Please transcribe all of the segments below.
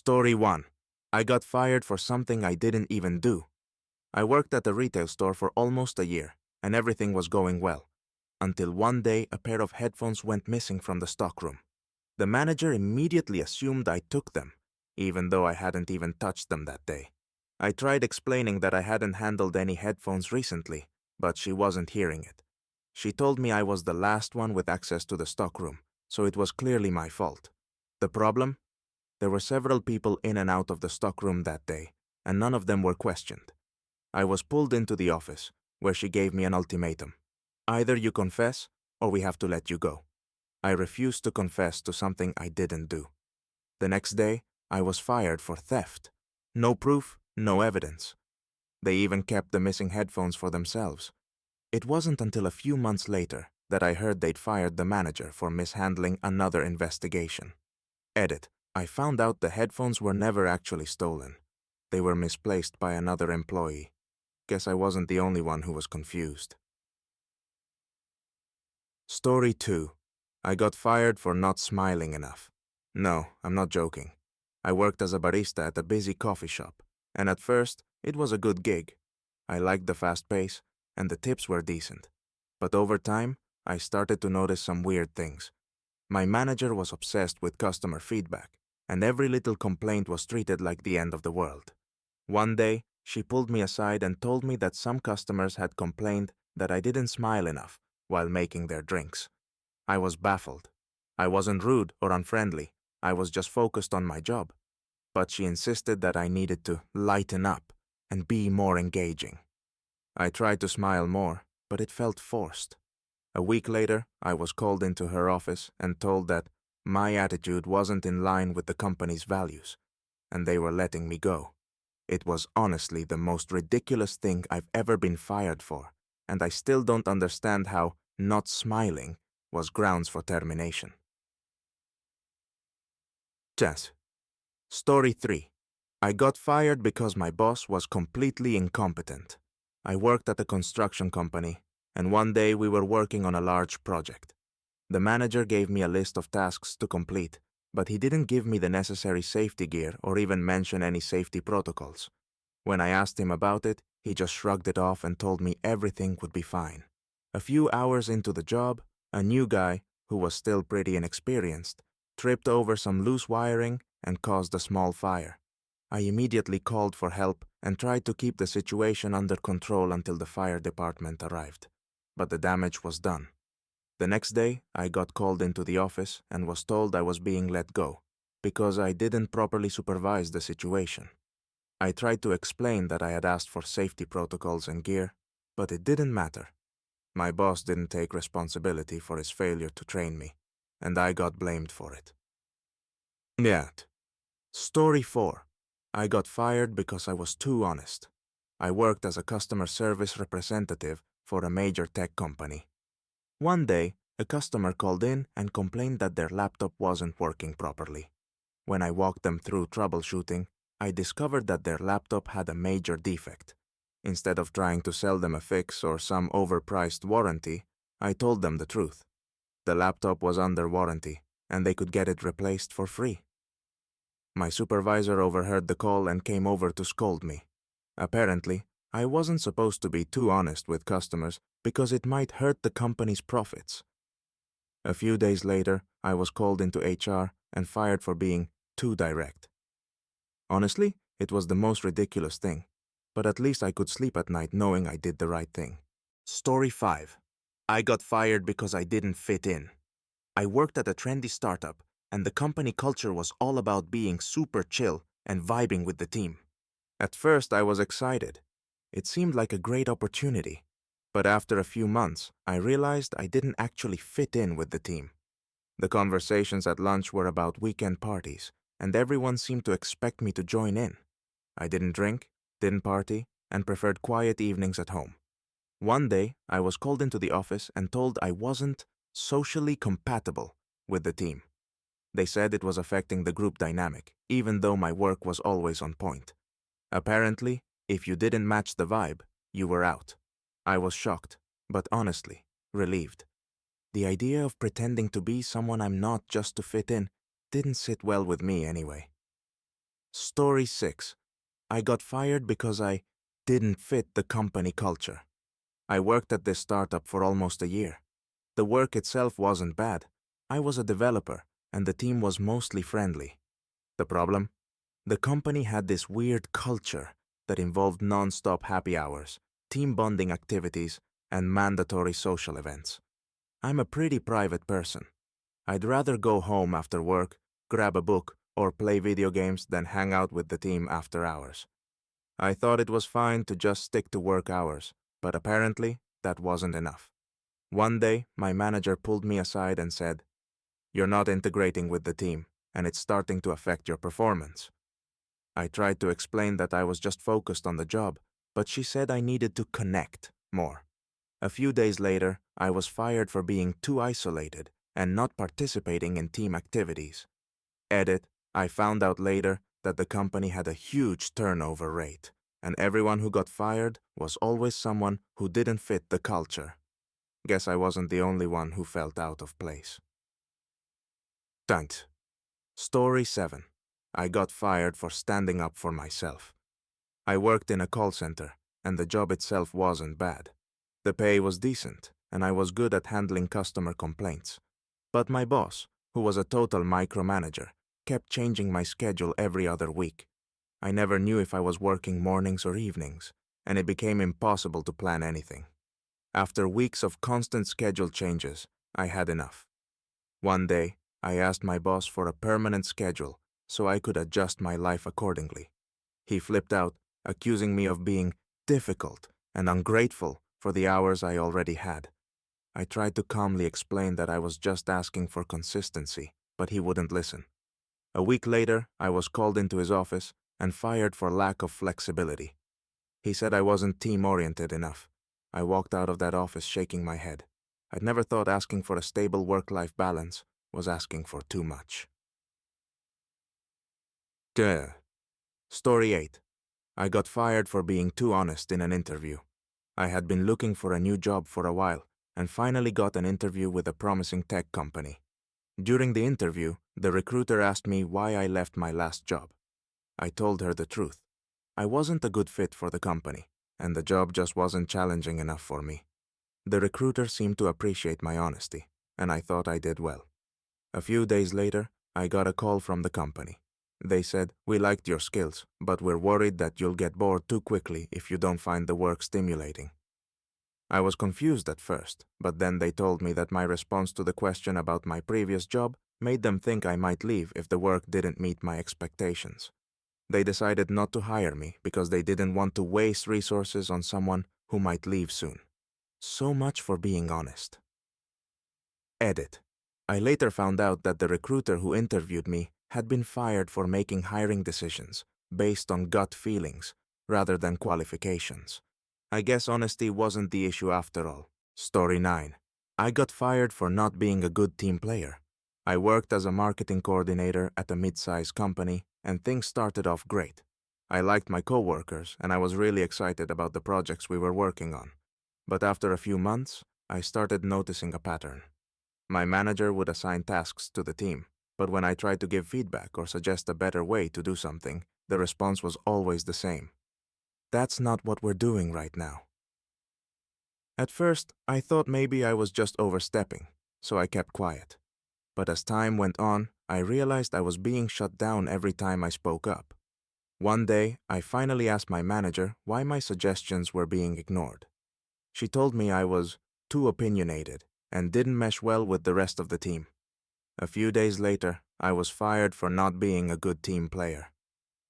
Story 1. I got fired for something I didn't even do. I worked at a retail store for almost a year, and everything was going well. Until one day, a pair of headphones went missing from the stockroom. The manager immediately assumed I took them, even though I hadn't even touched them that day. I tried explaining that I hadn't handled any headphones recently, but she wasn't hearing it. She told me I was the last one with access to the stockroom, so it was clearly my fault. The problem? There were several people in and out of the stockroom that day, and none of them were questioned. I was pulled into the office, where she gave me an ultimatum. Either you confess, or we have to let you go. I refused to confess to something I didn't do. The next day, I was fired for theft. No proof, no evidence. They even kept the missing headphones for themselves. It wasn't until a few months later that I heard they'd fired the manager for mishandling another investigation. Edit. I found out the headphones were never actually stolen. They were misplaced by another employee. Guess I wasn't the only one who was confused. Story 2. I got fired for not smiling enough. No, I'm not joking. I worked as a barista at a busy coffee shop, and at first, it was a good gig. I liked the fast pace, and the tips were decent. But over time, I started to notice some weird things. My manager was obsessed with customer feedback, and every little complaint was treated like the end of the world. One day, she pulled me aside and told me that some customers had complained that I didn't smile enough while making their drinks. I was baffled. I wasn't rude or unfriendly. I was just focused on my job. But she insisted that I needed to lighten up and be more engaging. I tried to smile more, but it felt forced. A week later, I was called into her office and told that my attitude wasn't in line with the company's values, and they were letting me go. It was honestly the most ridiculous thing I've ever been fired for, and I still don't understand how not smiling was grounds for termination. Chess. Story 3. I got fired because my boss was completely incompetent. I worked at a construction company, and one day we were working on a large project. The manager gave me a list of tasks to complete, but he didn't give me the necessary safety gear or even mention any safety protocols. When I asked him about it, he just shrugged it off and told me everything would be fine. A few hours into the job, a new guy, who was still pretty inexperienced, tripped over some loose wiring and caused a small fire. I immediately called for help and tried to keep the situation under control until the fire department arrived. But the damage was done. The next day, I got called into the office and was told I was being let go because I didn't properly supervise the situation. I tried to explain that I had asked for safety protocols and gear, but it didn't matter. My boss didn't take responsibility for his failure to train me, and I got blamed for it. Yet. Story 4. I got fired because I was too honest. I worked as a customer service representative for a major tech company. One day, a customer called in and complained that their laptop wasn't working properly. When I walked them through troubleshooting, I discovered that their laptop had a major defect. Instead of trying to sell them a fix or some overpriced warranty, I told them the truth. The laptop was under warranty, and they could get it replaced for free. My supervisor overheard the call and came over to scold me. Apparently, I wasn't supposed to be too honest with customers because it might hurt the company's profits. A few days later, I was called into HR and fired for being too direct. Honestly, it was the most ridiculous thing, but at least I could sleep at night knowing I did the right thing. Story 5. I got fired because I didn't fit in. I worked at a trendy startup, and the company culture was all about being super chill and vibing with the team. At first, I was excited. It seemed like a great opportunity. But after a few months, I realized I didn't actually fit in with the team. The conversations at lunch were about weekend parties, and everyone seemed to expect me to join in. I didn't drink, didn't party, and preferred quiet evenings at home. One day, I was called into the office and told I wasn't socially compatible with the team. They said it was affecting the group dynamic, even though my work was always on point. Apparently, if you didn't match the vibe, you were out. I was shocked, but honestly, relieved. The idea of pretending to be someone I'm not just to fit in didn't sit well with me anyway. Story 6. I got fired because I didn't fit the company culture. I worked at this startup for almost a year. The work itself wasn't bad. I was a developer, and the team was mostly friendly. The problem? The company had this weird culture that involved non-stop happy hours, team bonding activities, and mandatory social events. I'm a pretty private person. I'd rather go home after work, grab a book, or play video games than hang out with the team after hours. I thought it was fine to just stick to work hours, but apparently that wasn't enough. One day, my manager pulled me aside and said, "You're not integrating with the team, and it's starting to affect your performance." I tried to explain that I was just focused on the job, but she said I needed to connect more. A few days later, I was fired for being too isolated and not participating in team activities. Edit, I found out later that the company had a huge turnover rate, and everyone who got fired was always someone who didn't fit the culture. Guess I wasn't the only one who felt out of place. Stunt. Story 7. I got fired for standing up for myself. I worked in a call center, and the job itself wasn't bad. The pay was decent, and I was good at handling customer complaints. But my boss, who was a total micromanager, kept changing my schedule every other week. I never knew if I was working mornings or evenings, and it became impossible to plan anything. After weeks of constant schedule changes, I had enough. One day, I asked my boss for a permanent schedule so I could adjust my life accordingly. He flipped out, accusing me of being difficult and ungrateful for the hours I already had. I tried to calmly explain that I was just asking for consistency, but he wouldn't listen. A week later, I was called into his office and fired for lack of flexibility. He said I wasn't team-oriented enough. I walked out of that office shaking my head. I'd never thought asking for a stable work-life balance was asking for too much. Duh. Story 8. I got fired for being too honest in an interview. I had been looking for a new job for a while and finally got an interview with a promising tech company. During the interview, the recruiter asked me why I left my last job. I told her the truth. I wasn't a good fit for the company, and the job just wasn't challenging enough for me. The recruiter seemed to appreciate my honesty, and I thought I did well. A few days later, I got a call from the company. They said, "We liked your skills, but we're worried that you'll get bored too quickly if you don't find the work stimulating." I was confused at first, but then they told me that my response to the question about my previous job made them think I might leave if the work didn't meet my expectations. They decided not to hire me because they didn't want to waste resources on someone who might leave soon. So much for being honest. Edit. I later found out that the recruiter who interviewed me had been fired for making hiring decisions based on gut feelings rather than qualifications. I guess honesty wasn't the issue after all. Story 9. I got fired for not being a good team player. I worked as a marketing coordinator at a mid-sized company, and things started off great. I liked my coworkers, and I was really excited about the projects we were working on. But after a few months, I started noticing a pattern. My manager would assign tasks to the team, but when I tried to give feedback or suggest a better way to do something, the response was always the same. "That's not what we're doing right now." At first, I thought maybe I was just overstepping, so I kept quiet. But as time went on, I realized I was being shut down every time I spoke up. One day, I finally asked my manager why my suggestions were being ignored. She told me I was too opinionated and didn't mesh well with the rest of the team. A few days later, I was fired for not being a good team player.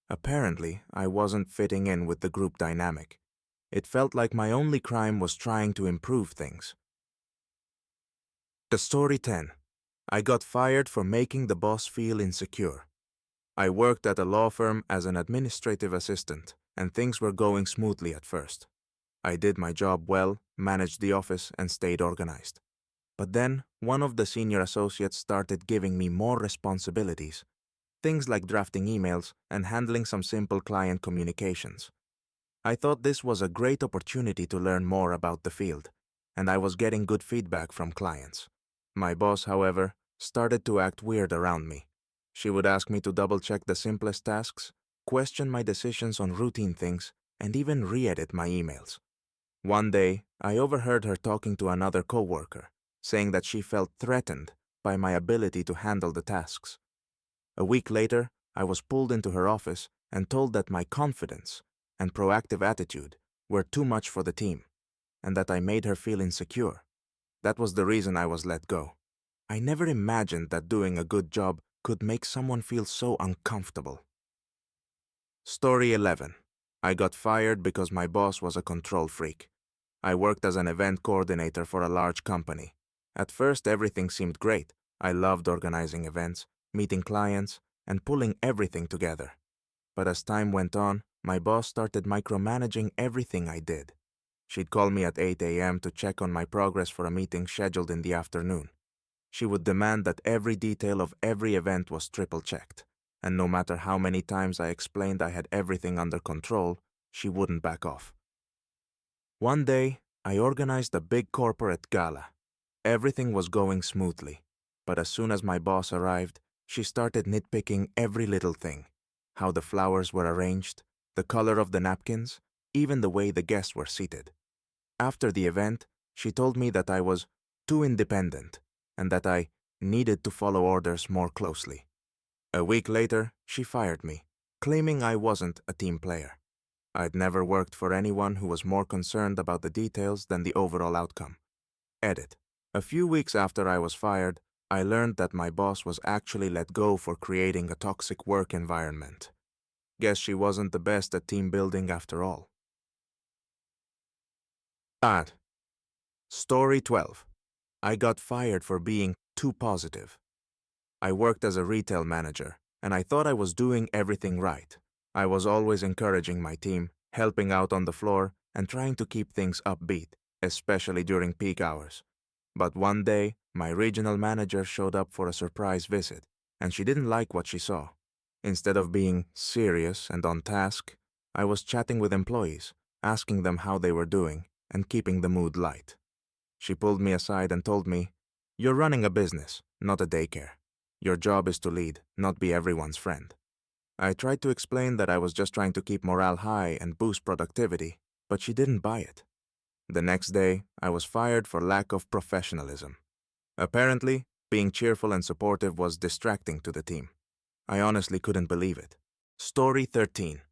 Apparently, I wasn't fitting in with the group dynamic. It felt like my only crime was trying to improve things. The story 10. I got fired for making the boss feel insecure. I worked at a law firm as an administrative assistant, and things were going smoothly at first. I did my job well, managed the office, and stayed organized. But then, one of the senior associates started giving me more responsibilities. Things like drafting emails and handling some simple client communications. I thought this was a great opportunity to learn more about the field, and I was getting good feedback from clients. My boss, however, started to act weird around me. She would ask me to double-check the simplest tasks, question my decisions on routine things, and even re-edit my emails. One day, I overheard her talking to another coworker, saying that she felt threatened by my ability to handle the tasks. A week later, I was pulled into her office and told that my confidence and proactive attitude were too much for the team, and that I made her feel insecure. That was the reason I was let go. I never imagined that doing a good job could make someone feel so uncomfortable. Story 11. I got fired because my boss was a control freak. I worked as an event coordinator for a large company. At first, everything seemed great. I loved organizing events, meeting clients, and pulling everything together. But as time went on, my boss started micromanaging everything I did. She'd call me at 8 a.m. to check on my progress for a meeting scheduled in the afternoon. She would demand that every detail of every event was triple-checked, and no matter how many times I explained I had everything under control, she wouldn't back off. One day, I organized a big corporate gala. Everything was going smoothly, but as soon as my boss arrived, she started nitpicking every little thing: how the flowers were arranged, the color of the napkins, even the way the guests were seated. After the event, she told me that I was too independent and that I needed to follow orders more closely. A week later, she fired me, claiming I wasn't a team player. I'd never worked for anyone who was more concerned about the details than the overall outcome. Edit. A few weeks after I was fired, I learned that my boss was actually let go for creating a toxic work environment. Guess she wasn't the best at team building after all. Add. Story 12. I got fired for being too positive. I worked as a retail manager, and I thought I was doing everything right. I was always encouraging my team, helping out on the floor, and trying to keep things upbeat, especially during peak hours. But one day, my regional manager showed up for a surprise visit, and she didn't like what she saw. Instead of being serious and on task, I was chatting with employees, asking them how they were doing, and keeping the mood light. She pulled me aside and told me, "You're running a business, not a daycare. Your job is to lead, not be everyone's friend." I tried to explain that I was just trying to keep morale high and boost productivity, but she didn't buy it. The next day, I was fired for lack of professionalism. Apparently, being cheerful and supportive was distracting to the team. I honestly couldn't believe it. Story 13.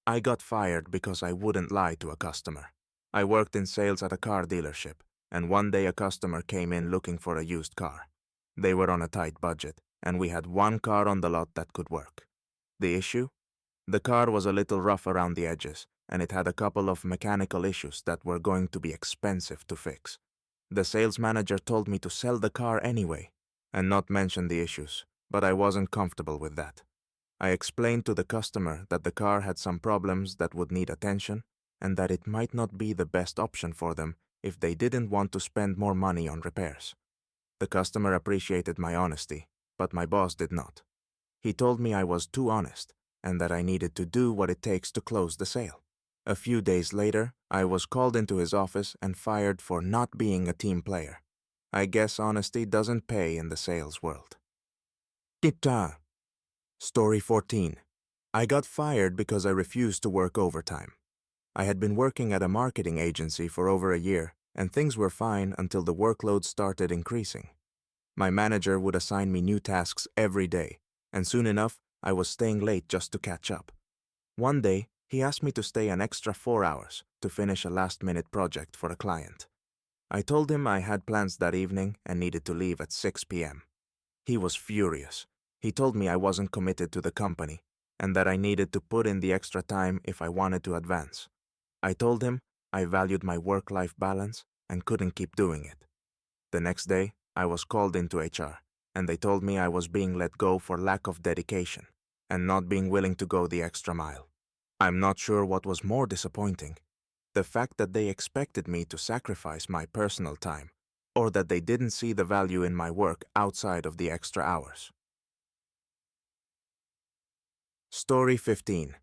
I got fired because I wouldn't lie to a customer. I worked in sales at a car dealership, and one day a customer came in looking for a used car. They were on a tight budget, and we had one car on the lot that could work. The issue? The car was a little rough around the edges, and it had a couple of mechanical issues that were going to be expensive to fix. The sales manager told me to sell the car anyway, and not mention the issues, but I wasn't comfortable with that. I explained to the customer that the car had some problems that would need attention, and that it might not be the best option for them if they didn't want to spend more money on repairs. The customer appreciated my honesty, but my boss did not. He told me I was too honest, and that I needed to do what it takes to close the sale. A few days later, I was called into his office and fired for not being a team player. I guess honesty doesn't pay in the sales world. Tita. Story 14. I got fired because I refused to work overtime. I had been working at a marketing agency for over a year, and things were fine until the workload started increasing. My manager would assign me new tasks every day, and soon enough, I was staying late just to catch up. One day, he asked me to stay an extra 4 hours to finish a last-minute project for a client. I told him I had plans that evening and needed to leave at 6 p.m. He was furious. He told me I wasn't committed to the company and that I needed to put in the extra time if I wanted to advance. I told him I valued my work-life balance and couldn't keep doing it. The next day, I was called into HR, and they told me I was being let go for lack of dedication and not being willing to go the extra mile. I'm not sure what was more disappointing, the fact that they expected me to sacrifice my personal time, or that they didn't see the value in my work outside of the extra hours. Story 15.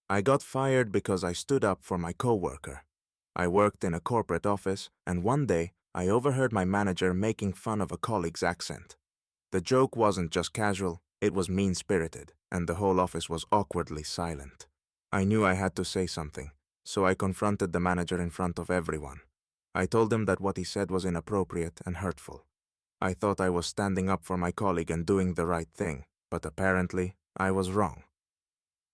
I got fired because I stood up for my coworker. I worked in a corporate office, and one day I overheard my manager making fun of a colleague's accent. The joke wasn't just casual, it was mean-spirited. and the whole office was awkwardly silent. I knew I had to say something, so I confronted the manager in front of everyone. I told him that what he said was inappropriate and hurtful. I thought I was standing up for my colleague and doing the right thing, but apparently I was wrong.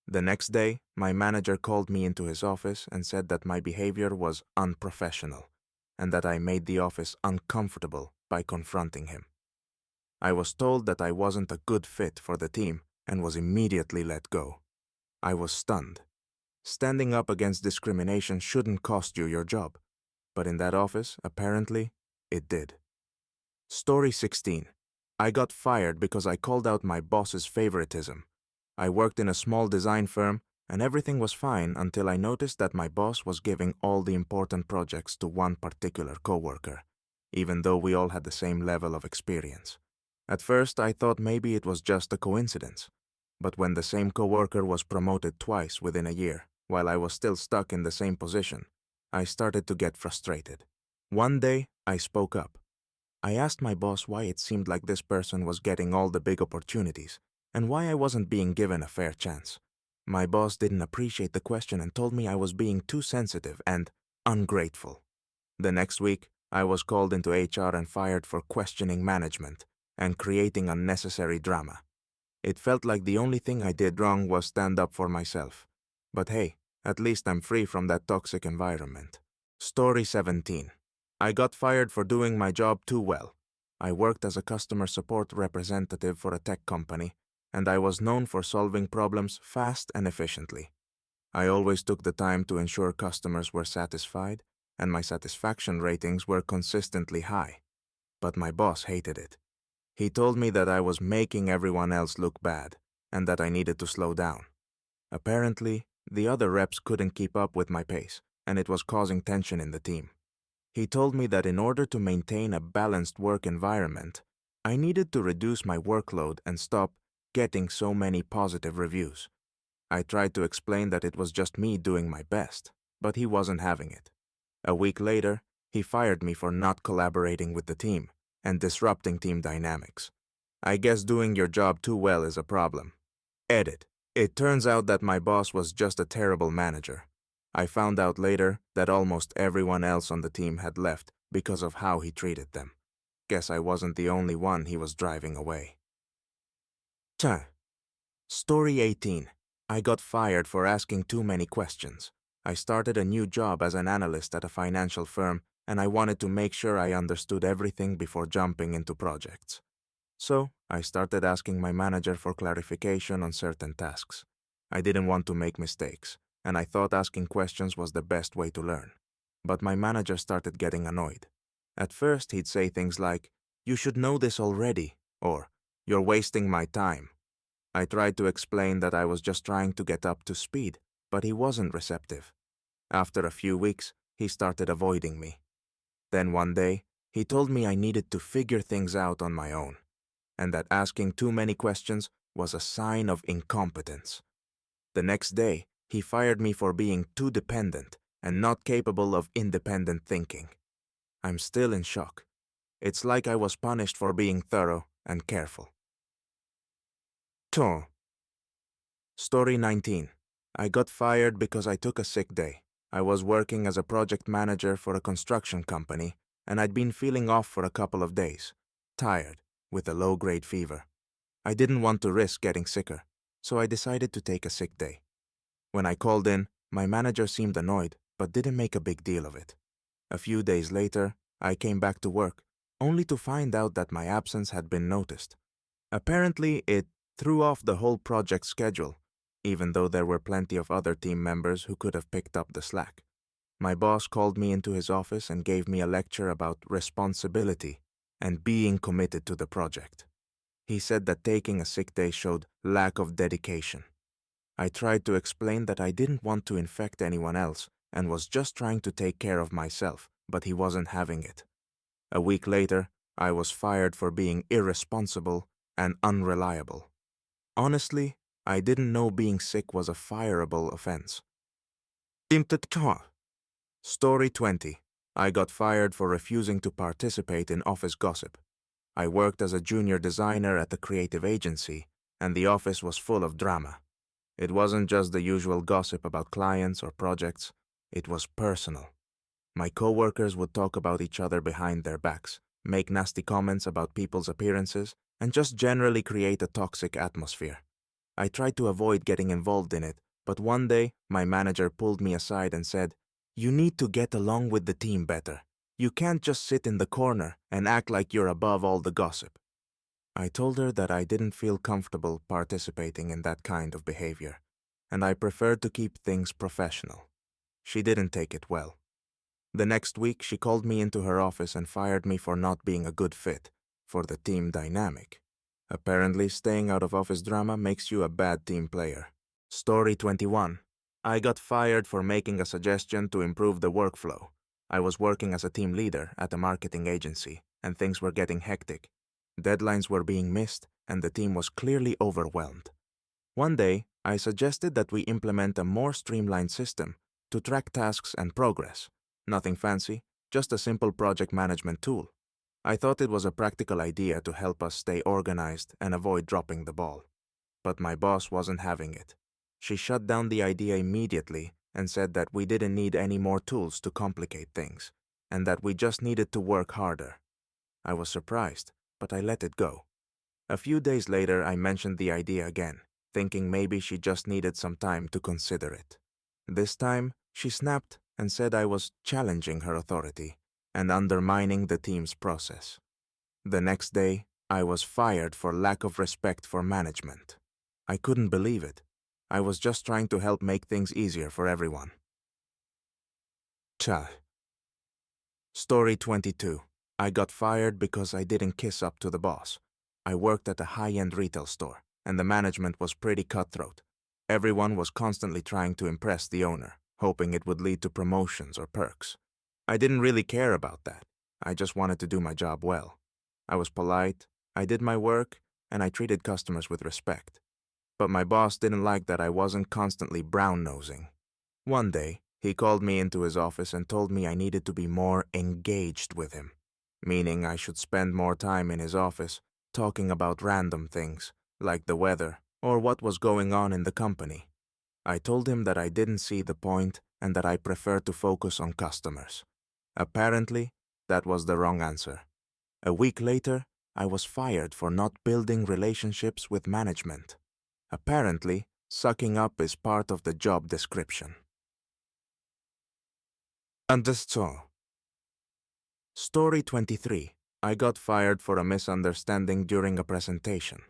The next day, my manager called me into his office and said that my behavior was unprofessional and that I made the office uncomfortable by confronting him. I was told that I wasn't a good fit for the team and was immediately let go. I was stunned. Standing up against discrimination shouldn't cost you your job, but in that office, apparently, it did. Story 16. I got fired because I called out my boss's favoritism. I worked in a small design firm, and everything was fine until I noticed that my boss was giving all the important projects to one particular coworker, even though we all had the same level of experience. At first, I thought maybe it was just a coincidence, but when the same coworker was promoted twice within a year, while I was still stuck in the same position, I started to get frustrated. One day, I spoke up. I asked my boss why it seemed like this person was getting all the big opportunities, and why I wasn't being given a fair chance. My boss didn't appreciate the question and told me I was being too sensitive and ungrateful. The next week, I was called into HR and fired for questioning management and creating unnecessary drama. It felt like the only thing I did wrong was stand up for myself. But hey, at least I'm free from that toxic environment. Story 17. I got fired for doing my job too well. I worked as a customer support representative for a tech company, and I was known for solving problems fast and efficiently. I always took the time to ensure customers were satisfied, and my satisfaction ratings were consistently high. But my boss hated it. He told me that I was making everyone else look bad, and that I needed to slow down. Apparently, the other reps couldn't keep up with my pace, and it was causing tension in the team. He told me that in order to maintain a balanced work environment, I needed to reduce my workload and stop getting so many positive reviews. I tried to explain that it was just me doing my best, but he wasn't having it. A week later, he fired me for not collaborating with the team and disrupting team dynamics. I guess doing your job too well is a problem. Edit. It turns out that my boss was just a terrible manager. I found out later that almost everyone else on the team had left because of how he treated them. Guess I wasn't the only one he was driving away. Story 18. I got fired for asking too many questions. I started a new job as an analyst at a financial firm, and I wanted to make sure I understood everything before jumping into projects. So, I started asking my manager for clarification on certain tasks. I didn't want to make mistakes, and I thought asking questions was the best way to learn. But my manager started getting annoyed. At first, he'd say things like, "You should know this already," or "You're wasting my time." I tried to explain that I was just trying to get up to speed, but he wasn't receptive. After a few weeks, he started avoiding me. Then one day, he told me I needed to figure things out on my own, and that asking too many questions was a sign of incompetence. The next day, he fired me for being too dependent and not capable of independent thinking. I'm still in shock. It's like I was punished for being thorough and careful. Story 19. I got fired because I took a sick day. I was working as a project manager for a construction company, and I'd been feeling off for a couple of days, tired, with a low-grade fever. I didn't want to risk getting sicker, so I decided to take a sick day. When I called in, my manager seemed annoyed, but didn't make a big deal of it. A few days later, I came back to work, only to find out that my absence had been noticed. Apparently, it threw off the whole project schedule, even though there were plenty of other team members who could have picked up the slack. My boss called me into his office and gave me a lecture about responsibility and being committed to the project. He said that taking a sick day showed lack of dedication. I tried to explain that I didn't want to infect anyone else and was just trying to take care of myself, but he wasn't having it. A week later, I was fired for being irresponsible and unreliable. Honestly, I didn't know being sick was a fireable offense. Story 20. I got fired for refusing to participate in office gossip. I worked as a junior designer at a creative agency, and the office was full of drama. It wasn't just the usual gossip about clients or projects, it was personal. My coworkers would talk about each other behind their backs, make nasty comments about people's appearances, and just generally create a toxic atmosphere. I tried to avoid getting involved in it, but one day my manager pulled me aside and said, "You need to get along with the team better. You can't just sit in the corner and act like you're above all the gossip." I told her that I didn't feel comfortable participating in that kind of behavior, and I preferred to keep things professional. She didn't take it well. The next week, she called me into her office and fired me for not being a good fit for the team dynamic. Apparently, staying out of office drama makes you a bad team player. Story 21. I got fired for making a suggestion to improve the workflow. I was working as a team leader at a marketing agency, and things were getting hectic. Deadlines were being missed, and the team was clearly overwhelmed. One day, I suggested that we implement a more streamlined system to track tasks and progress. Nothing fancy, just a simple project management tool. I thought it was a practical idea to help us stay organized and avoid dropping the ball. But my boss wasn't having it. She shut down the idea immediately and said that we didn't need any more tools to complicate things, and that we just needed to work harder. I was surprised, but I let it go. A few days later, I mentioned the idea again, thinking maybe she just needed some time to consider it. This time, she snapped and said I was challenging her authority and undermining the team's process. The next day, I was fired for lack of respect for management. I couldn't believe it. I was just trying to help make things easier for everyone. Cha. Story 22. I got fired because I didn't kiss up to the boss. I worked at a high-end retail store, and the management was pretty cutthroat. Everyone was constantly trying to impress the owner, hoping it would lead to promotions or perks. I didn't really care about that. I just wanted to do my job well. I was polite, I did my work, and I treated customers with respect. But my boss didn't like that I wasn't constantly brown-nosing. One day, he called me into his office and told me I needed to be more engaged with him, meaning I should spend more time in his office talking about random things, like the weather or what was going on in the company. I told him that I didn't see the point and that I preferred to focus on customers. Apparently, that was the wrong answer. A week later, I was fired for not building relationships with management. Apparently, sucking up is part of the job description. Understood. Story 23. I got fired for a misunderstanding during a presentation.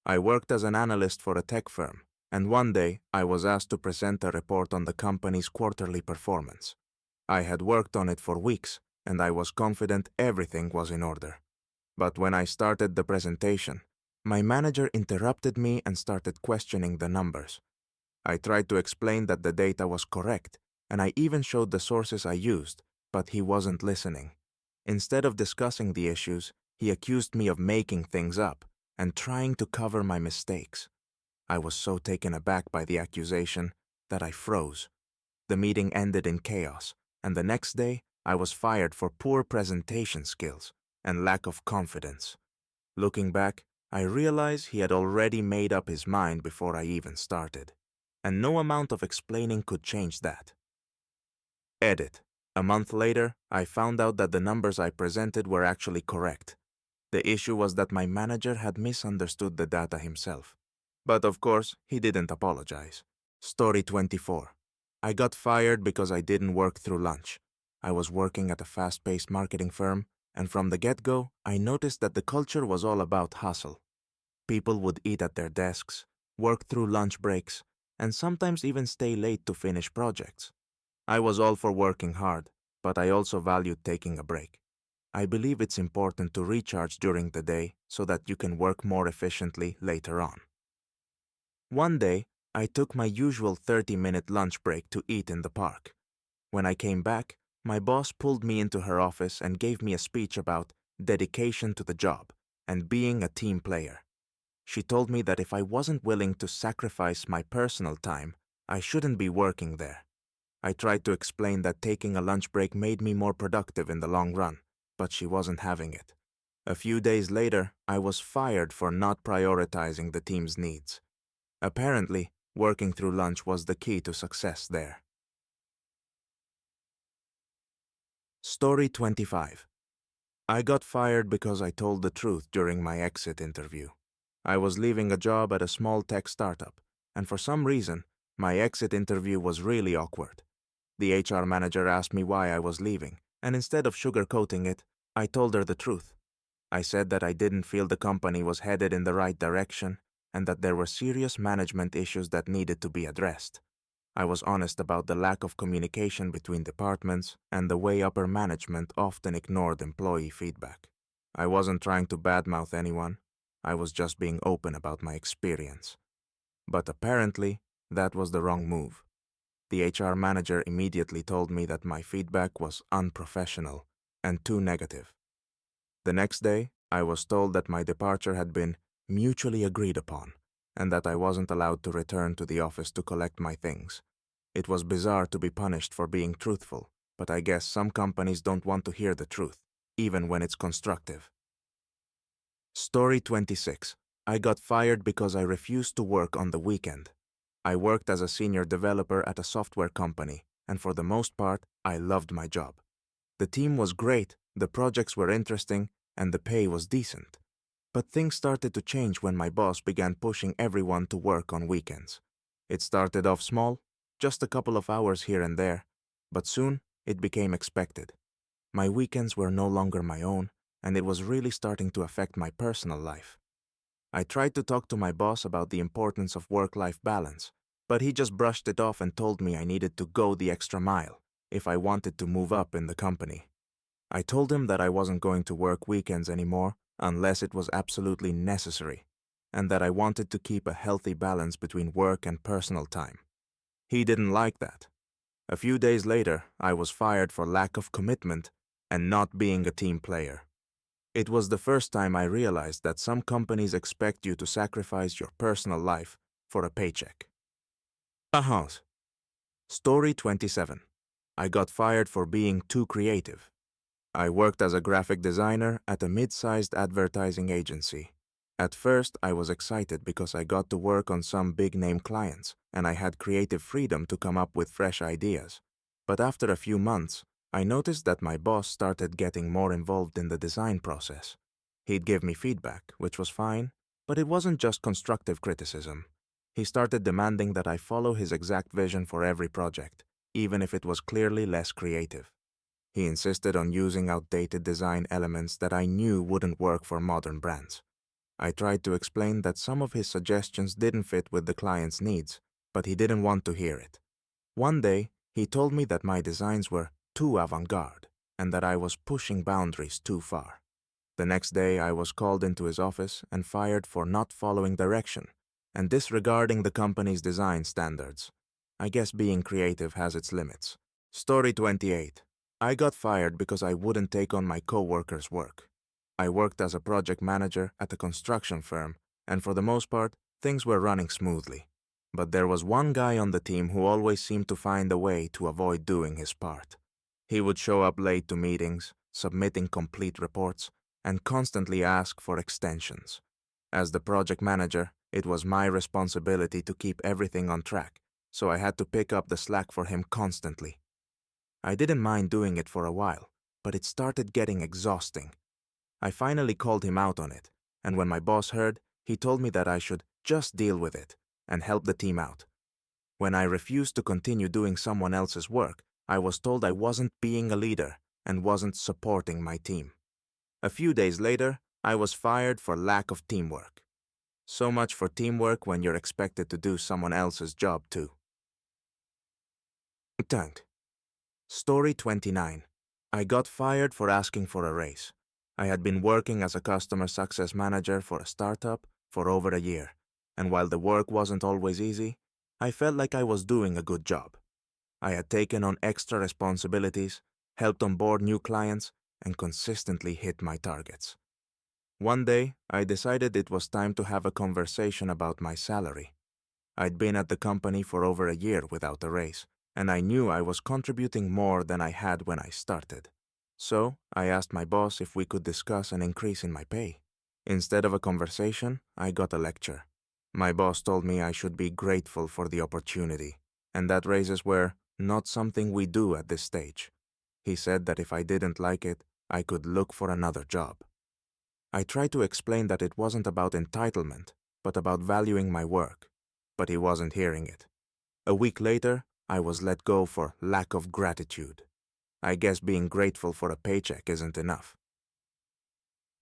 I worked as an analyst for a tech firm, and one day I was asked to present a report on the company's quarterly performance. I had worked on it for weeks, and I was confident everything was in order. But when I started the presentation, my manager interrupted me and started questioning the numbers. I tried to explain that the data was correct, and I even showed the sources I used, but he wasn't listening. Instead of discussing the issues, he accused me of making things up and trying to cover my mistakes. I was so taken aback by the accusation that I froze. The meeting ended in chaos, and the next day I was fired for poor presentation skills and lack of confidence. Looking back, I realize he had already made up his mind before I even started, and no amount of explaining could change that. Edit. A month later, I found out that the numbers I presented were actually correct. The issue was that my manager had misunderstood the data himself. But of course, he didn't apologize. Story 24. I got fired because I didn't work through lunch. I was working at a fast-paced marketing firm, and from the get-go, I noticed that the culture was all about hustle. People would eat at their desks, work through lunch breaks, and sometimes even stay late to finish projects. I was all for working hard, but I also valued taking a break. I believe it's important to recharge during the day so that you can work more efficiently later on. One day, I took my usual 30-minute lunch break to eat in the park. When I came back, my boss pulled me into her office and gave me a speech about dedication to the job and being a team player. She told me that if I wasn't willing to sacrifice my personal time, I shouldn't be working there. I tried to explain that taking a lunch break made me more productive in the long run, but she wasn't having it. A few days later, I was fired for not prioritizing the team's needs. Apparently, working through lunch was the key to success there. Story 25. I got fired because I told the truth during my exit interview. I was leaving a job at a small tech startup, and for some reason, my exit interview was really awkward. The HR manager asked me why I was leaving, and instead of sugarcoating it, I told her the truth. I said that I didn't feel the company was headed in the right direction and that there were serious management issues that needed to be addressed. I was honest about the lack of communication between departments and the way upper management often ignored employee feedback. I wasn't trying to badmouth anyone. I was just being open about my experience. But apparently, that was the wrong move. The HR manager immediately told me that my feedback was unprofessional and too negative. The next day, I was told that my departure had been mutually agreed upon and that I wasn't allowed to return to the office to collect my things. It was bizarre to be punished for being truthful, but I guess some companies don't want to hear the truth, even when it's constructive. Story 26. I got fired because I refused to work on the weekend. I worked as a senior developer at a software company, and for the most part, I loved my job. The team was great, the projects were interesting, and the pay was decent. But things started to change when my boss began pushing everyone to work on weekends. It started off small, just a couple of hours here and there, but soon it became expected. My weekends were no longer my own, and it was really starting to affect my personal life. I tried to talk to my boss about the importance of work-life balance, but he just brushed it off and told me I needed to go the extra mile if I wanted to move up in the company. I told him that I wasn't going to work weekends anymore unless it was absolutely necessary, and that I wanted to keep a healthy balance between work and personal time. He didn't like that. A few days later, I was fired for lack of commitment and not being a team player. It was the first time I realized that some companies expect you to sacrifice your personal life for a paycheck. Ahas. Story 27. I got fired for being too creative. I worked as a graphic designer at a mid-sized advertising agency. At first, I was excited because I got to work on some big-name clients, and I had creative freedom to come up with fresh ideas. But after a few months, I noticed that my boss started getting more involved in the design process. He'd give me feedback, which was fine, but it wasn't just constructive criticism. He started demanding that I follow his exact vision for every project, even if it was clearly less creative. He insisted on using outdated design elements that I knew wouldn't work for modern brands. I tried to explain that some of his suggestions didn't fit with the client's needs, but he didn't want to hear it. One day, he told me that my designs were too avant-garde and that I was pushing boundaries too far. The next day, I was called into his office and fired for not following direction and disregarding the company's design standards. I guess being creative has its limits. Story 28. I got fired because I wouldn't take on my co-workers' work. I worked as a project manager at a construction firm, and for the most part, things were running smoothly. But there was one guy on the team who always seemed to find a way to avoid doing his part. He would show up late to meetings, submit incomplete reports, and constantly ask for extensions. As the project manager, it was my responsibility to keep everything on track, so I had to pick up the slack for him constantly. I didn't mind doing it for a while, but it started getting exhausting. I finally called him out on it, and when my boss heard, he told me that I should just deal with it and help the team out. When I refused to continue doing someone else's work, I was told I wasn't being a leader and wasn't supporting my team. A few days later, I was fired for lack of teamwork. So much for teamwork when you're expected to do someone else's job too. Tanked. Story 29. I got fired for asking for a raise. I had been working as a customer success manager for a startup for over a year, and while the work wasn't always easy, I felt like I was doing a good job. I had taken on extra responsibilities, helped onboard new clients, and consistently hit my targets. One day, I decided it was time to have a conversation about my salary. I'd been at the company for over a year without a raise, and I knew I was contributing more than I had when I started. So I asked my boss if we could discuss an increase in my pay. Instead of a conversation, I got a lecture. My boss told me I should be grateful for the opportunity, and that raises were not something we do at this stage. He said that if I didn't like it, I could look for another job. I tried to explain that it wasn't about entitlement, but about valuing my work, but he wasn't hearing it. A week later, I was let go for lack of gratitude. I guess being grateful for a paycheck isn't enough.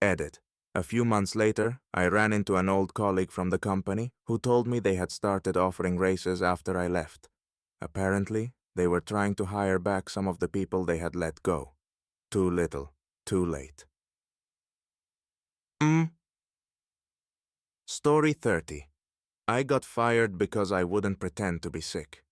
Edit. A few months later, I ran into an old colleague from the company who told me they had started offering raises after I left. Apparently, they were trying to hire back some of the people they had let go. Too little, too late. Story 30. I got fired because I wouldn't pretend to be sick.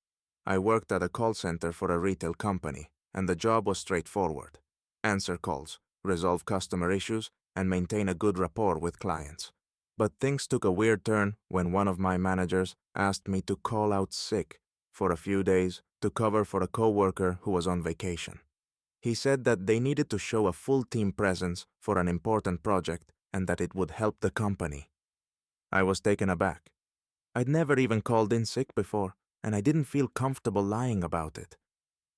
I worked at a call center for a retail company, and the job was straightforward. Answer calls, resolve customer issues, and maintain a good rapport with clients. But things took a weird turn when one of my managers asked me to call out sick for a few days to cover for a coworker who was on vacation. He said that they needed to show a full team presence for an important project and that it would help the company. I was taken aback. I'd never even called in sick before, and I didn't feel comfortable lying about it.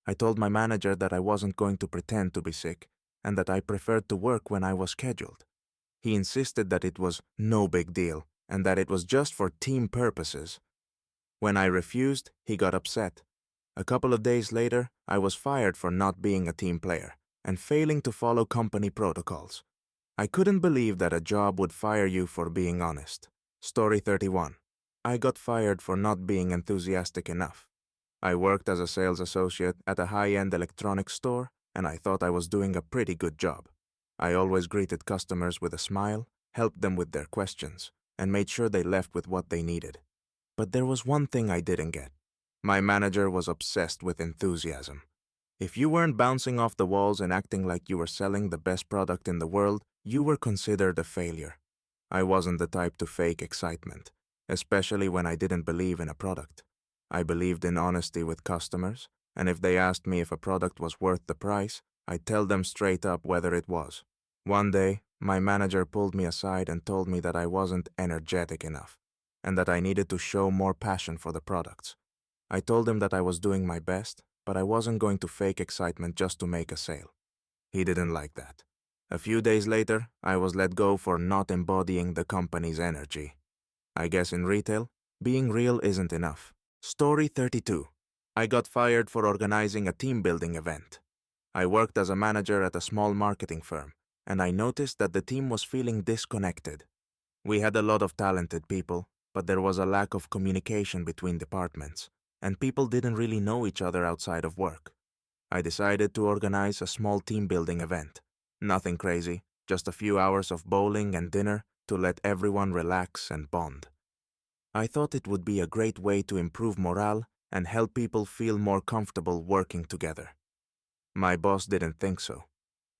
I told my manager that I wasn't going to pretend to be sick and that I preferred to work when I was scheduled. He insisted that it was no big deal and that it was just for team purposes. When I refused, he got upset. A couple of days later, I was fired for not being a team player and failing to follow company protocols. I couldn't believe that a job would fire you for being honest. Story 31. I got fired for not being enthusiastic enough. I worked as a sales associate at a high-end electronics store, and I thought I was doing a pretty good job. I always greeted customers with a smile, helped them with their questions, and made sure they left with what they needed. But there was one thing I didn't get. My manager was obsessed with enthusiasm. If you weren't bouncing off the walls and acting like you were selling the best product in the world, you were considered a failure. I wasn't the type to fake excitement, especially when I didn't believe in a product. I believed in honesty with customers, and if they asked me if a product was worth the price, I'd tell them straight up whether it was. One day, my manager pulled me aside and told me that I wasn't energetic enough, and that I needed to show more passion for the products. I told him that I was doing my best, but I wasn't going to fake excitement just to make a sale. He didn't like that. A few days later, I was let go for not embodying the company's energy. I guess in retail, being real isn't enough. Story 32. I got fired for organizing a team-building event. I worked as a manager at a small marketing firm, and I noticed that the team was feeling disconnected. We had a lot of talented people, but there was a lack of communication between departments, and people didn't really know each other outside of work. I decided to organize a small team-building event. Nothing crazy, just a few hours of bowling and dinner to let everyone relax and bond. I thought it would be a great way to improve morale and help people feel more comfortable working together. My boss didn't think so.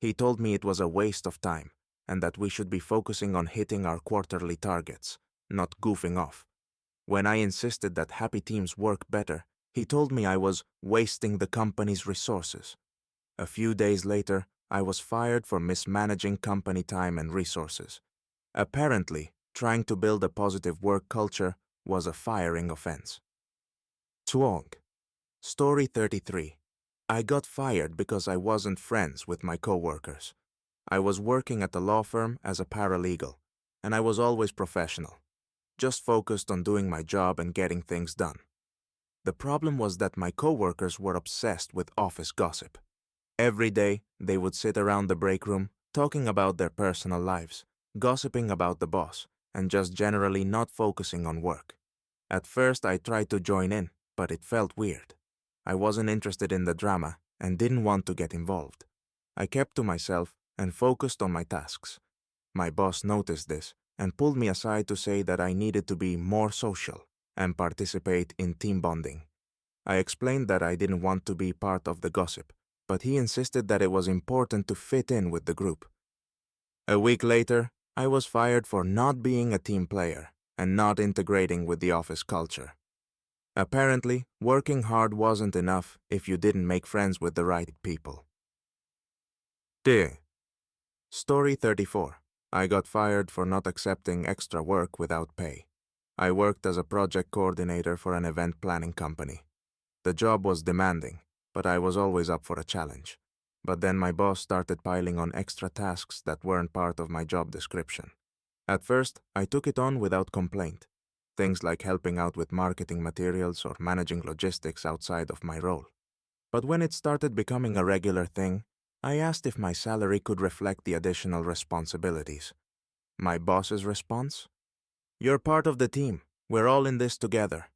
He told me it was a waste of time and that we should be focusing on hitting our quarterly targets, not goofing off. When I insisted that happy teams work better, he told me I was wasting the company's resources. A few days later, I was fired for mismanaging company time and resources. Apparently, trying to build a positive work culture was a firing offense. Twong. Story 33. I got fired because I wasn't friends with my coworkers. I was working at a law firm as a paralegal, and I was always professional, just focused on doing my job and getting things done. The problem was that my coworkers were obsessed with office gossip. Every day, they would sit around the break room, talking about their personal lives, gossiping about the boss, and just generally not focusing on work. At first, I tried to join in, but it felt weird. I wasn't interested in the drama and didn't want to get involved. I kept to myself and focused on my tasks. My boss noticed this and pulled me aside to say that I needed to be more social and participate in team bonding. I explained that I didn't want to be part of the gossip, but he insisted that it was important to fit in with the group. A week later, I was fired for not being a team player and not integrating with the office culture. Apparently, working hard wasn't enough if you didn't make friends with the right people. Dear. Story 34. I got fired for not accepting extra work without pay. I worked as a project coordinator for an event planning company. The job was demanding, but I was always up for a challenge. But then my boss started piling on extra tasks that weren't part of my job description. At first, I took it on without complaint. Things like helping out with marketing materials or managing logistics outside of my role. But when it started becoming a regular thing, I asked if my salary could reflect the additional responsibilities. My boss's response? "You're part of the team. We're all in this together."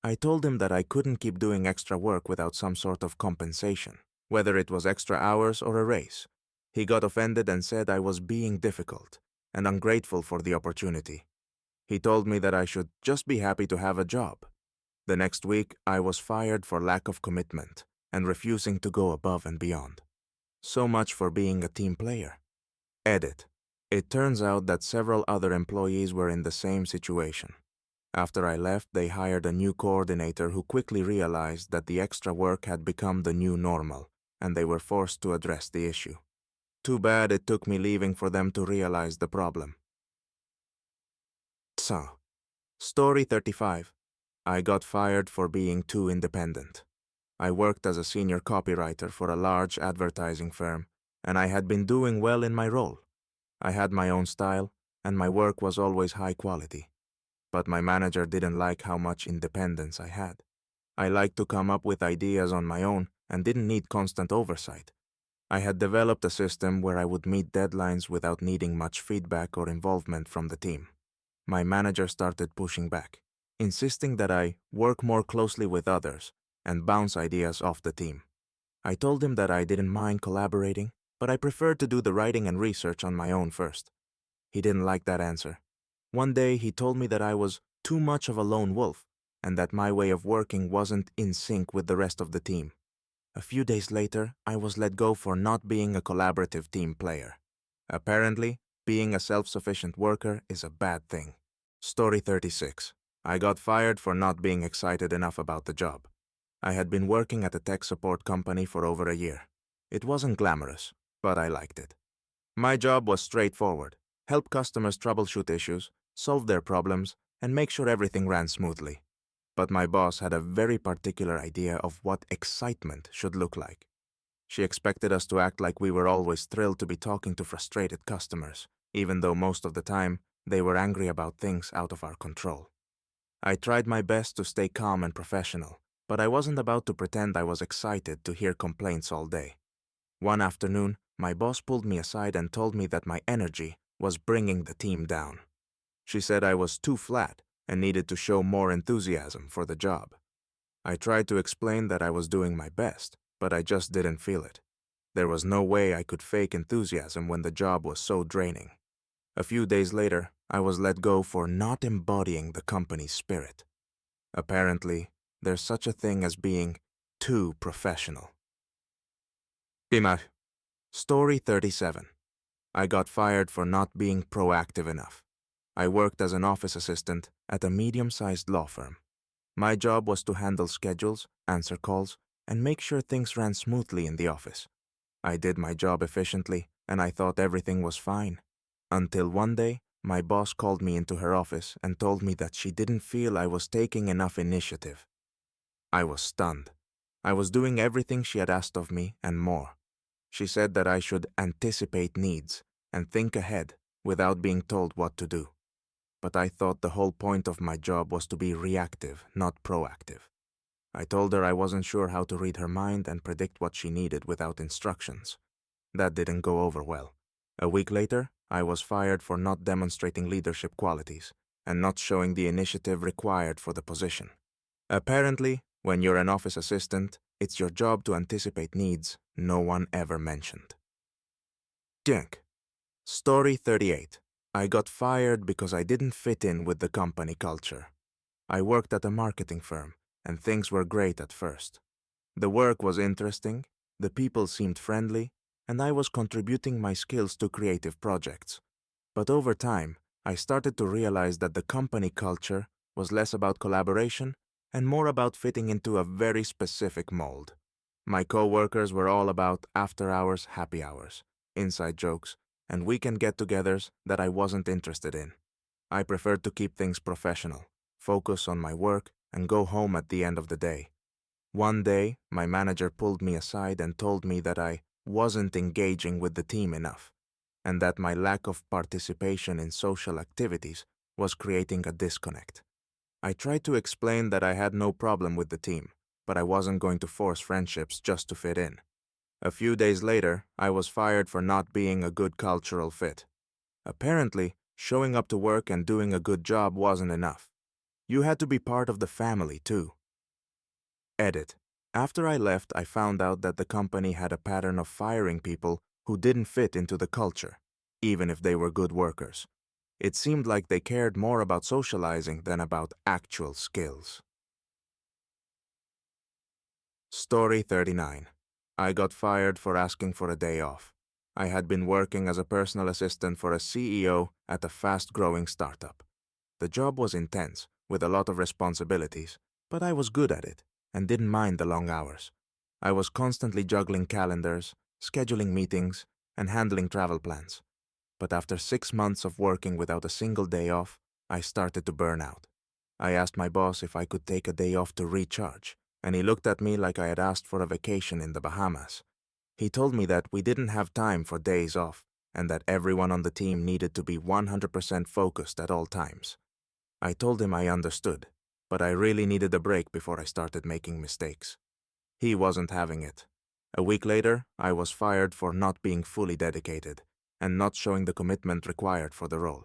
I told him that I couldn't keep doing extra work without some sort of compensation, whether it was extra hours or a raise. He got offended and said I was being difficult and ungrateful for the opportunity. He told me that I should just be happy to have a job. The next week, I was fired for lack of commitment and refusing to go above and beyond. So much for being a team player. Edit. It turns out that several other employees were in the same situation. After I left, they hired a new coordinator who quickly realized that the extra work had become the new normal, and they were forced to address the issue. Too bad it took me leaving for them to realize the problem. So, Story 35. I got fired for being too independent. I worked as a senior copywriter for a large advertising firm, and I had been doing well in my role. I had my own style, and my work was always high quality. But my manager didn't like how much independence I had. I liked to come up with ideas on my own and didn't need constant oversight. I had developed a system where I would meet deadlines without needing much feedback or involvement from the team. My manager started pushing back, insisting that I work more closely with others and bounce ideas off the team. I told him that I didn't mind collaborating, but I preferred to do the writing and research on my own first. He didn't like that answer. One day he told me that I was too much of a lone wolf and that my way of working wasn't in sync with the rest of the team. A few days later, I was let go for not being a collaborative team player. Apparently, being a self-sufficient worker is a bad thing. Story 36. I got fired for not being excited enough about the job. I had been working at a tech support company for over a year. It wasn't glamorous, but I liked it. My job was straightforward: help customers troubleshoot issues, solve their problems, and make sure everything ran smoothly. But my boss had a very particular idea of what excitement should look like. She expected us to act like we were always thrilled to be talking to frustrated customers, even though most of the time they were angry about things out of our control. I tried my best to stay calm and professional, but I wasn't about to pretend I was excited to hear complaints all day. One afternoon, my boss pulled me aside and told me that my energy was bringing the team down. She said I was too flat and needed to show more enthusiasm for the job. I tried to explain that I was doing my best, but I just didn't feel it. There was no way I could fake enthusiasm when the job was so draining. A few days later, I was let go for not embodying the company's spirit. Apparently, there's such a thing as being too professional. Timar. Story 37. I got fired for not being proactive enough. I worked as an office assistant at a medium-sized law firm. My job was to handle schedules, answer calls, and make sure things ran smoothly in the office. I did my job efficiently, and I thought everything was fine. Until one day, my boss called me into her office and told me that she didn't feel I was taking enough initiative. I was stunned. I was doing everything she had asked of me and more. She said that I should anticipate needs and think ahead without being told what to do. But I thought the whole point of my job was to be reactive, not proactive. I told her I wasn't sure how to read her mind and predict what she needed without instructions. That didn't go over well. A week later, I was fired for not demonstrating leadership qualities and not showing the initiative required for the position. Apparently, when you're an office assistant, it's your job to anticipate needs no one ever mentioned. Dink. Story 38. I got fired because I didn't fit in with the company culture. I worked at a marketing firm, and things were great at first. The work was interesting, the people seemed friendly, and I was contributing my skills to creative projects. But over time, I started to realize that the company culture was less about collaboration and more about fitting into a very specific mold. My co-workers were all about after-hours happy hours, inside jokes, and weekend get-togethers that I wasn't interested in. I preferred to keep things professional, focus on my work, and go home at the end of the day. One day, my manager pulled me aside and told me that I wasn't engaging with the team enough, and that my lack of participation in social activities was creating a disconnect. I tried to explain that I had no problem with the team, but I wasn't going to force friendships just to fit in. A few days later, I was fired for not being a good cultural fit. Apparently, showing up to work and doing a good job wasn't enough. You had to be part of the family, too. Edit. After I left, I found out that the company had a pattern of firing people who didn't fit into the culture, even if they were good workers. It seemed like they cared more about socializing than about actual skills. Story 39. I got fired for asking for a day off. I had been working as a personal assistant for a CEO at a fast-growing startup. The job was intense, with a lot of responsibilities, but I was good at it and didn't mind the long hours. I was constantly juggling calendars, scheduling meetings, and handling travel plans. But after 6 months of working without a single day off, I started to burn out. I asked my boss if I could take a day off to recharge, and he looked at me like I had asked for a vacation in the Bahamas. He told me that we didn't have time for days off, and that everyone on the team needed to be 100% focused at all times. I told him I understood, but I really needed a break before I started making mistakes. He wasn't having it. A week later, I was fired for not being fully dedicated and not showing the commitment required for the role.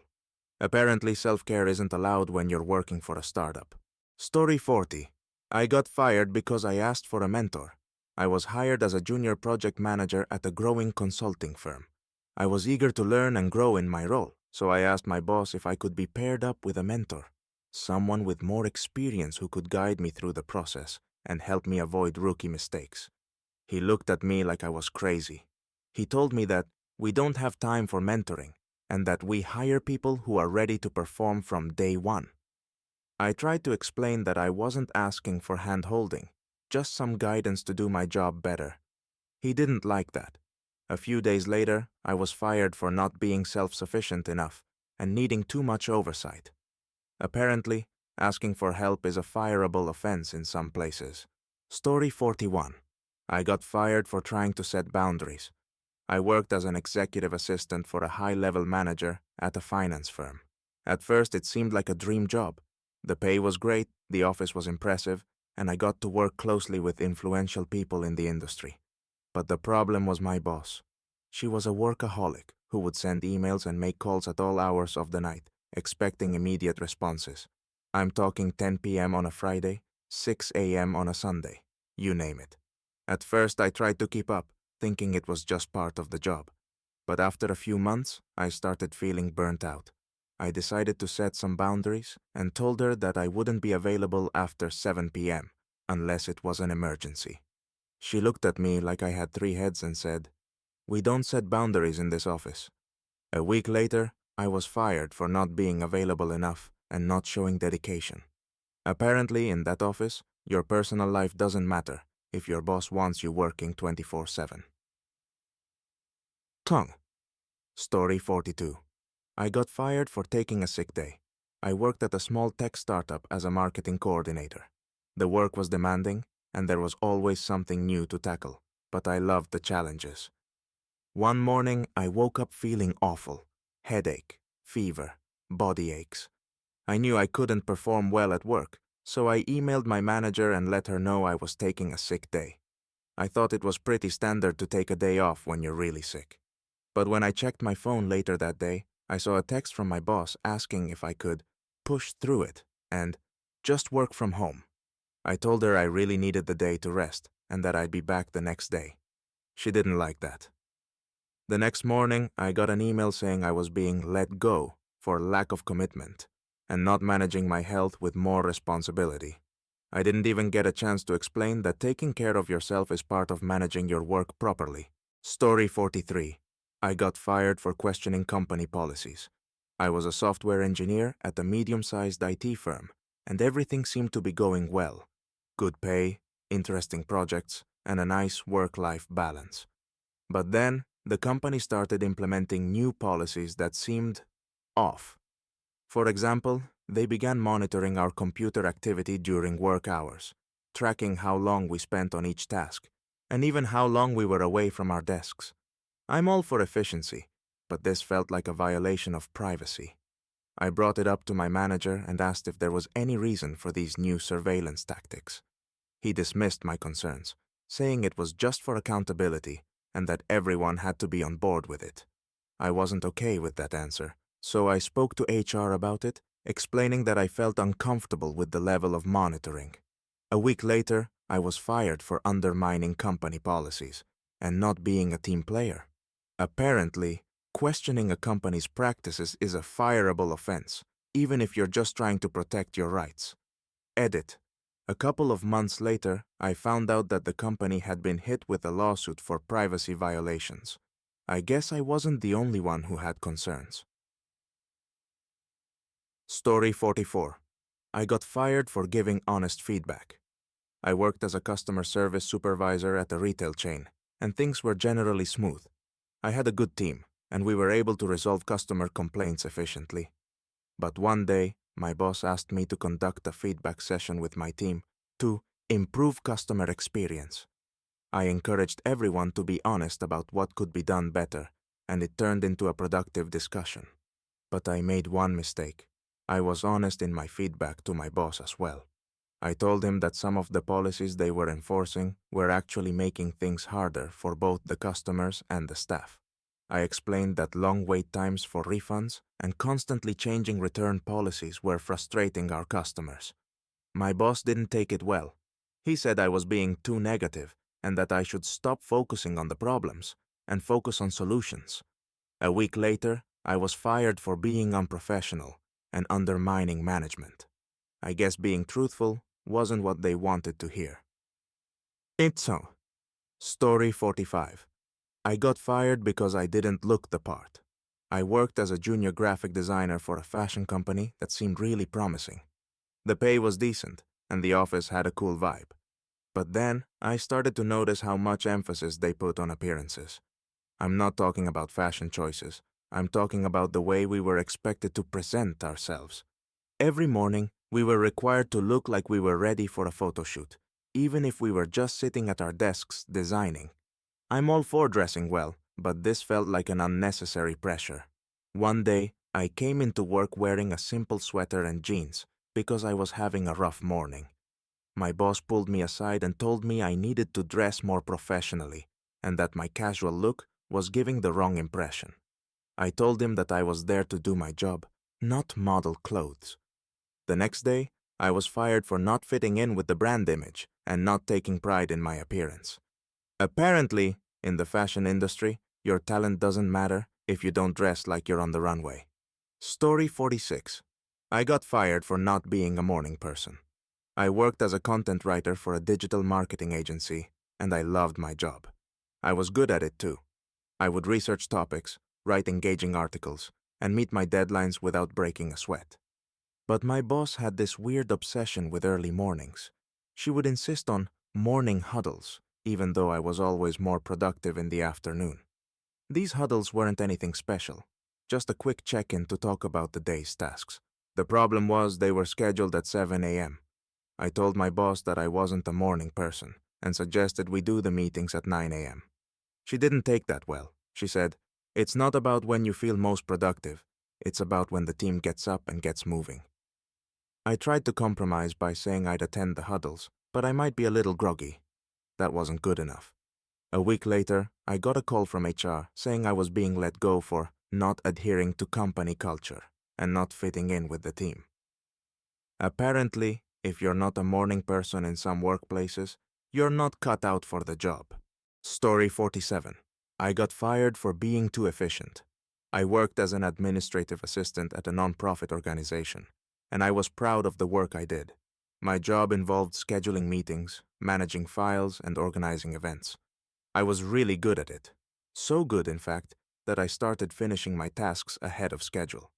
Apparently, self-care isn't allowed when you're working for a startup. Story 40. I got fired because I asked for a mentor. I was hired as a junior project manager at a growing consulting firm. I was eager to learn and grow in my role, so I asked my boss if I could be paired up with a mentor, someone with more experience who could guide me through the process and help me avoid rookie mistakes. He looked at me like I was crazy. He told me that we don't have time for mentoring and that we hire people who are ready to perform from day one. I tried to explain that I wasn't asking for hand-holding, just some guidance to do my job better. He didn't like that. A few days later, I was fired for not being self-sufficient enough and needing too much oversight. Apparently, asking for help is a fireable offense in some places. Story 41. I got fired for trying to set boundaries. I worked as an executive assistant for a high-level manager at a finance firm. At first, it seemed like a dream job. The pay was great, the office was impressive, and I got to work closely with influential people in the industry. But the problem was my boss. She was a workaholic who would send emails and make calls at all hours of the night, expecting immediate responses. I'm talking 10 p.m. on a Friday, 6 a.m. on a Sunday, you name it. At first, I tried to keep up, thinking it was just part of the job. But after a few months, I started feeling burnt out. I decided to set some boundaries and told her that I wouldn't be available after 7 p.m. unless it was an emergency. She looked at me like I had 3 heads and said, "We don't set boundaries in this office." A week later, I was fired for not being available enough and not showing dedication. Apparently, in that office, your personal life doesn't matter if your boss wants you working 24/7. Tongue. Story 42. I got fired for taking a sick day. I worked at a small tech startup as a marketing coordinator. The work was demanding, and there was always something new to tackle, but I loved the challenges. One morning, I woke up feeling awful. Headache, fever, body aches. I knew I couldn't perform well at work, so I emailed my manager and let her know I was taking a sick day. I thought it was pretty standard to take a day off when you're really sick. But when I checked my phone later that day, I saw a text from my boss asking if I could push through it and just work from home. I told her I really needed the day to rest and that I'd be back the next day. She didn't like that. The next morning, I got an email saying I was being let go for lack of commitment and not managing my health with more responsibility. I didn't even get a chance to explain that taking care of yourself is part of managing your work properly. Story 43. I got fired for questioning company policies. I was a software engineer at a medium-sized IT firm, and everything seemed to be going well. Good pay, interesting projects, and a nice work-life balance. But then, the company started implementing new policies that seemed off. For example, they began monitoring our computer activity during work hours, tracking how long we spent on each task, and even how long we were away from our desks. I'm all for efficiency, but this felt like a violation of privacy. I brought it up to my manager and asked if there was any reason for these new surveillance tactics. He dismissed my concerns, saying it was just for accountability and that everyone had to be on board with it. I wasn't okay with that answer, so I spoke to HR about it, explaining that I felt uncomfortable with the level of monitoring. A week later, I was fired for undermining company policies and not being a team player. Apparently, questioning a company's practices is a fireable offense, even if you're just trying to protect your rights. Edit. A couple of months later, I found out that the company had been hit with a lawsuit for privacy violations. I guess I wasn't the only one who had concerns. Story 44. I got fired for giving honest feedback. I worked as a customer service supervisor at a retail chain, and things were generally smooth. I had a good team, and we were able to resolve customer complaints efficiently. But one day, my boss asked me to conduct a feedback session with my team to improve customer experience. I encouraged everyone to be honest about what could be done better, and it turned into a productive discussion. But I made one mistake. I was honest in my feedback to my boss as well. I told him that some of the policies they were enforcing were actually making things harder for both the customers and the staff. I explained that long wait times for refunds and constantly changing return policies were frustrating our customers. My boss didn't take it well. He said I was being too negative and that I should stop focusing on the problems and focus on solutions. A week later, I was fired for being unprofessional and undermining management. I guess being truthful wasn't what they wanted to hear. So, Story 45. I got fired because I didn't look the part. I worked as a junior graphic designer for a fashion company that seemed really promising. The pay was decent, and the office had a cool vibe. But then, I started to notice how much emphasis they put on appearances. I'm not talking about fashion choices. I'm talking about the way we were expected to present ourselves. Every morning, we were required to look like we were ready for a photo shoot, even if we were just sitting at our desks designing. I'm all for dressing well, but this felt like an unnecessary pressure. One day, I came into work wearing a simple sweater and jeans because I was having a rough morning. My boss pulled me aside and told me I needed to dress more professionally and that my casual look was giving the wrong impression. I told him that I was there to do my job, not model clothes. The next day, I was fired for not fitting in with the brand image and not taking pride in my appearance. Apparently, in the fashion industry, your talent doesn't matter if you don't dress like you're on the runway. Story 46. I got fired for not being a morning person. I worked as a content writer for a digital marketing agency, and I loved my job. I was good at it too. I would research topics, write engaging articles, and meet my deadlines without breaking a sweat. But my boss had this weird obsession with early mornings. She would insist on morning huddles, even though I was always more productive in the afternoon. These huddles weren't anything special, just a quick check-in to talk about the day's tasks. The problem was they were scheduled at 7 a.m. I told my boss that I wasn't a morning person and suggested we do the meetings at 9 a.m. She didn't take that well. She said, "It's not about when you feel most productive. It's about when the team gets up and gets moving." I tried to compromise by saying I'd attend the huddles, but I might be a little groggy. That wasn't good enough. A week later, I got a call from HR saying I was being let go for not adhering to company culture and not fitting in with the team. Apparently, if you're not a morning person in some workplaces, you're not cut out for the job. Story 47. I got fired for being too efficient. I worked as an administrative assistant at a non-profit organization, and I was proud of the work I did. My job involved scheduling meetings, managing files, and organizing events. I was really good at it. So good, in fact, that I started finishing my tasks ahead of schedule.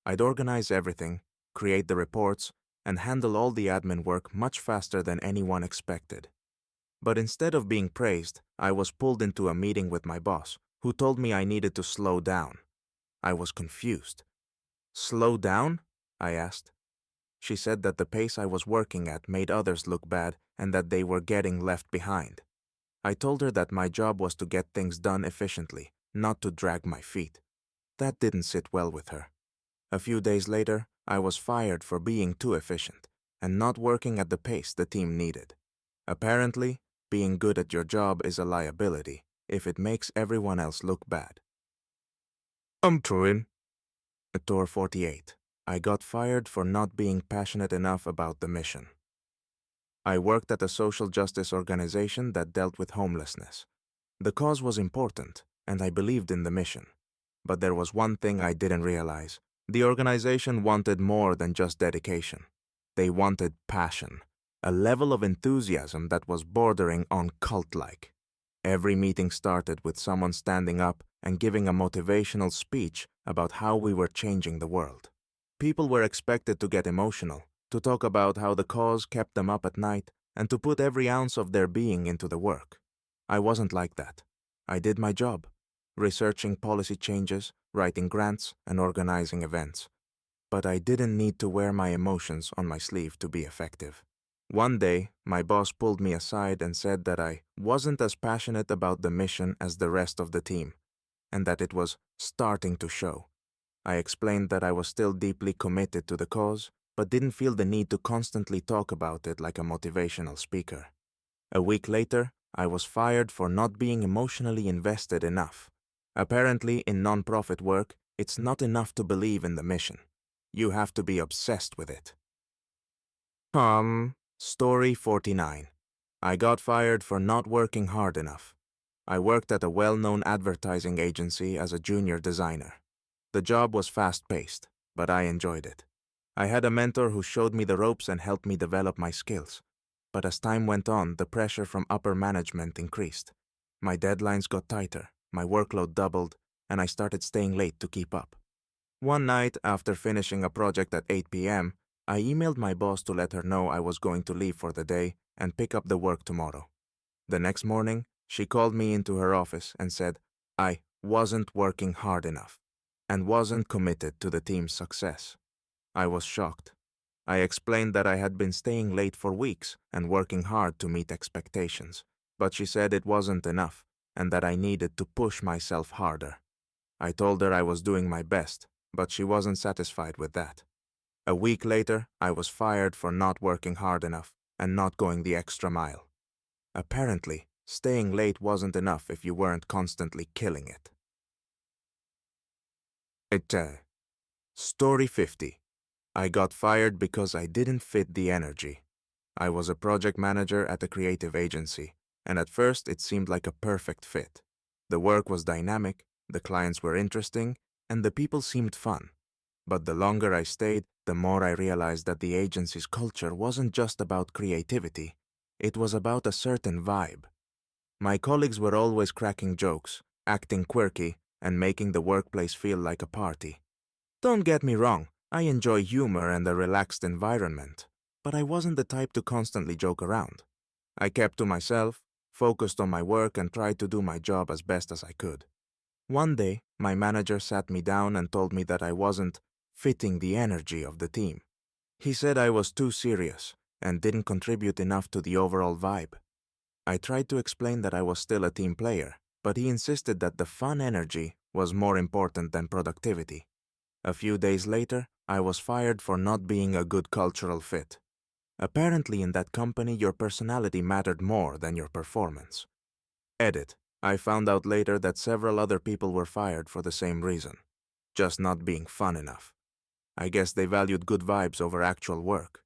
I'd organize everything, create the reports, and handle all the admin work much faster than anyone expected. But instead of being praised, I was pulled into a meeting with my boss, who told me I needed to slow down. I was confused. Slow down? I asked. She said that the pace I was working at made others look bad and that they were getting left behind. I told her that my job was to get things done efficiently, not to drag my feet. That didn't sit well with her. A few days later, I was fired for being too efficient and not working at the pace the team needed. Apparently, being good at your job is a liability if it makes everyone else look bad. I'm trying. Tour 48. I got fired for not being passionate enough about the mission. I worked at a social justice organization that dealt with homelessness. The cause was important, and I believed in the mission. But there was one thing I didn't realize. The organization wanted more than just dedication. They wanted passion, a level of enthusiasm that was bordering on cult-like. Every meeting started with someone standing up and giving a motivational speech about how we were changing the world. People were expected to get emotional, to talk about how the cause kept them up at night, and to put every ounce of their being into the work. I wasn't like that. I did my job, researching policy changes, writing grants, and organizing events. But I didn't need to wear my emotions on my sleeve to be effective. One day, my boss pulled me aside and said that I wasn't as passionate about the mission as the rest of the team, and that it was starting to show. I explained that I was still deeply committed to the cause, but didn't feel the need to constantly talk about it like a motivational speaker. A week later, I was fired for not being emotionally invested enough. Apparently, in non-profit work, it's not enough to believe in the mission. You have to be obsessed with it. Story 49. I got fired for not working hard enough. I worked at a well-known advertising agency as a junior designer. The job was fast-paced, but I enjoyed it. I had a mentor who showed me the ropes and helped me develop my skills. But as time went on, the pressure from upper management increased. My deadlines got tighter, my workload doubled, and I started staying late to keep up. One night, after finishing a project at 8 p.m., I emailed my boss to let her know I was going to leave for the day and pick up the work tomorrow. The next morning, she called me into her office and said I wasn't working hard enough and wasn't committed to the team's success. I was shocked. I explained that I had been staying late for weeks and working hard to meet expectations, but she said it wasn't enough and that I needed to push myself harder. I told her I was doing my best, but she wasn't satisfied with that. A week later, I was fired for not working hard enough and not going the extra mile. Apparently, staying late wasn't enough if you weren't constantly killing it. Story 50. I got fired because I didn't fit the energy. I was a project manager at a creative agency, and at first it seemed like a perfect fit. The work was dynamic, the clients were interesting, and the people seemed fun. But the longer I stayed, the more I realized that the agency's culture wasn't just about creativity. It was about a certain vibe. My colleagues were always cracking jokes, acting quirky, and making the workplace feel like a party. Don't get me wrong, I enjoy humor and a relaxed environment, but I wasn't the type to constantly joke around. I kept to myself, focused on my work, and tried to do my job as best as I could. One day, my manager sat me down and told me that I wasn't fitting the energy of the team. He said I was too serious and didn't contribute enough to the overall vibe. I tried to explain that I was still a team player, but he insisted that the fun energy was more important than productivity. A few days later, I was fired for not being a good cultural fit. Apparently, in that company, your personality mattered more than your performance. Edit. I found out later that several other people were fired for the same reason, just not being fun enough. I guess they valued good vibes over actual work.